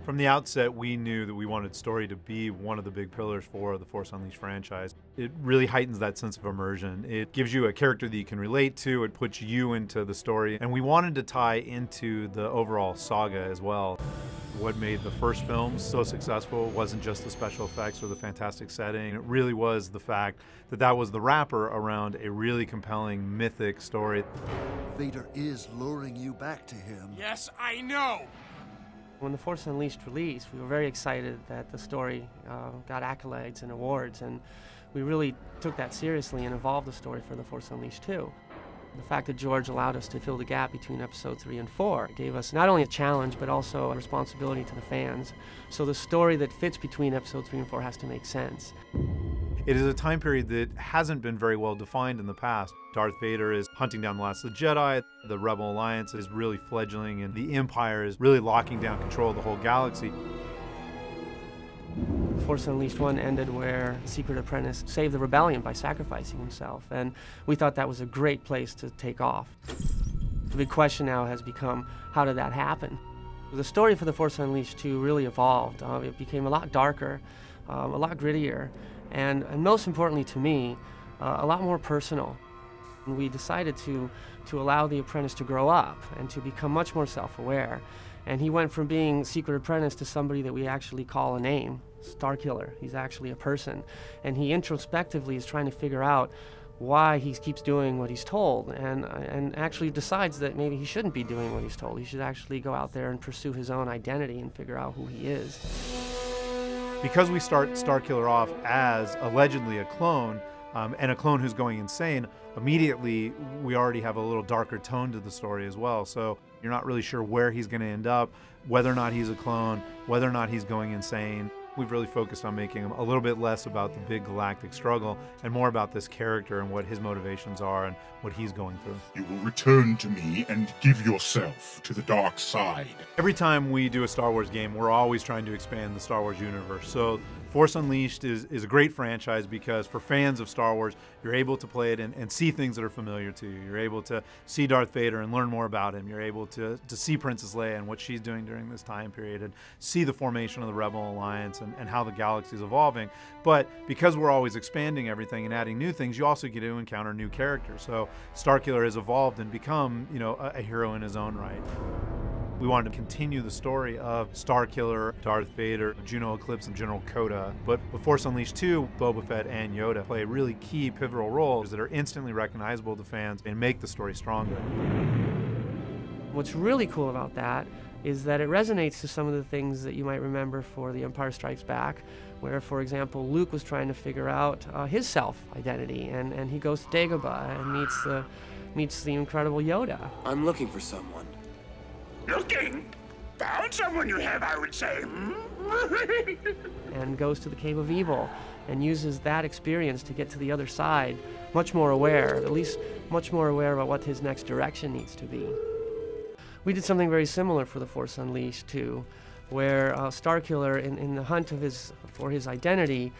From the outset, we knew that we wanted story to be one of the big pillars for the Force Unleashed franchise. It really heightens that sense of immersion. It gives you a character that you can relate to, it puts you into the story, and we wanted to tie into the overall saga as well. What made the first film so successful wasn't just the special effects or the fantastic setting. It really was the fact that that was the wrapper around a really compelling, mythic story. Vader is luring you back to him. Yes, I know! When The Force Unleashed released, we were very excited that the story got accolades and awards, and we really took that seriously and evolved the story for The Force Unleashed 2. The fact that George allowed us to fill the gap between episode 3 and 4 gave us not only a challenge, but also a responsibility to the fans. So the story that fits between episode 3 and 4 has to make sense. It is a time period that hasn't been very well defined in the past. Darth Vader is hunting down the last of the Jedi, the Rebel Alliance is really fledgling, and the Empire is really locking down control of the whole galaxy. Force Unleashed 1 ended where the Secret Apprentice saved the rebellion by sacrificing himself, and we thought that was a great place to take off. The big question now has become, how did that happen? The story for The Force Unleashed 2 really evolved. It became a lot darker, a lot grittier, and most importantly to me, a lot more personal. And we decided to allow the apprentice to grow up and to become much more self-aware. And he went from being Secret Apprentice to somebody that we actually call a name, Starkiller. He's actually a person. And he introspectively is trying to figure out why he keeps doing what he's told, and actually decides that maybe he shouldn't be doing what he's told. He should actually go out there and pursue his own identity and figure out who he is. Because we start Starkiller off as allegedly a clone, and a clone who's going insane, immediately we already have a little darker tone to the story as well. So you're not really sure where he's going to end up, whether or not he's a clone, whether or not he's going insane. We've really focused on making him a little bit less about the big galactic struggle and more about this character and what his motivations are and what he's going through. You will return to me and give yourself to the dark side. Every time we do a Star Wars game, we're always trying to expand the Star Wars universe. So Force Unleashed is a great franchise because for fans of Star Wars, you're able to play it and see things that are familiar to you. You're able to see Darth Vader and learn more about him. You're able to see Princess Leia and what she's doing during this time period and see the formation of the Rebel Alliance and how the galaxy is evolving. But because we're always expanding everything and adding new things, you also get to encounter new characters. So Starkiller has evolved and become, a hero in his own right. We wanted to continue the story of Starkiller, Darth Vader, Juno Eclipse, and General Kota. But with Force Unleashed 2, Boba Fett and Yoda play really key pivotal roles that are instantly recognizable to fans and make the story stronger. What's really cool about that is that it resonates to some of the things that you might remember for The Empire Strikes Back, where, for example, Luke was trying to figure out his self-identity, and he goes to Dagobah and meets the incredible Yoda. I'm looking for someone. Looking? Found someone you have, I would say. And goes to the Cave of Evil and uses that experience to get to the other side, much more aware, at least much more aware about what his next direction needs to be. We did something very similar for The Force Unleashed 2, where Starkiller, in the hunt for his identity,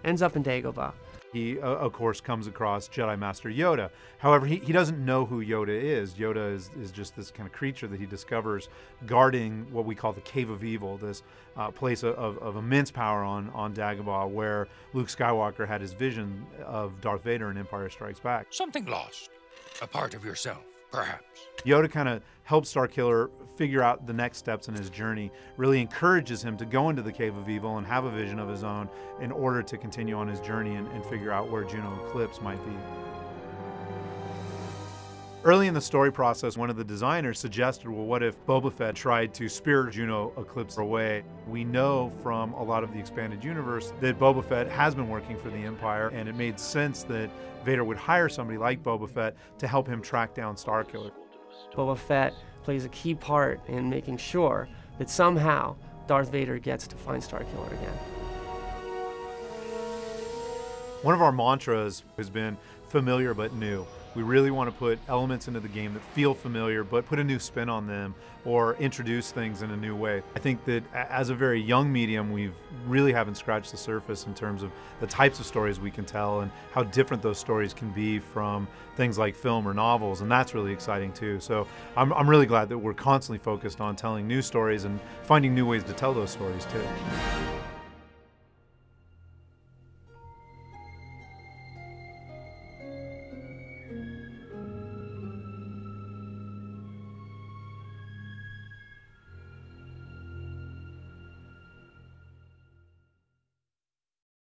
ends up in Dagobah. He, of course, comes across Jedi Master Yoda. However, he doesn't know who Yoda is. Yoda is just this kind of creature that he discovers guarding what we call the Cave of Evil, this place of immense power on Dagobah, where Luke Skywalker had his vision of Darth Vader in Empire Strikes Back. Something lost. A part of yourself, perhaps. Yoda kind of helps Starkiller figure out the next steps in his journey, really encourages him to go into the Cave of Evil and have a vision of his own in order to continue on his journey and figure out where Juno Eclipse might be. Early in the story process, one of the designers suggested, well, what if Boba Fett tried to spirit Juno Eclipse away? We know from a lot of the expanded universe that Boba Fett has been working for the Empire, and it made sense that Vader would hire somebody like Boba Fett to help him track down Starkiller. Boba Fett plays a key part in making sure that somehow Darth Vader gets to find Starkiller again. One of our mantras has been familiar but new. We really want to put elements into the game that feel familiar, but put a new spin on them or introduce things in a new way. I think that as a very young medium, we really haven't scratched the surface in terms of the types of stories we can tell and how different those stories can be from things like film or novels, and that's really exciting too. So I'm really glad that we're constantly focused on telling new stories and finding new ways to tell those stories too.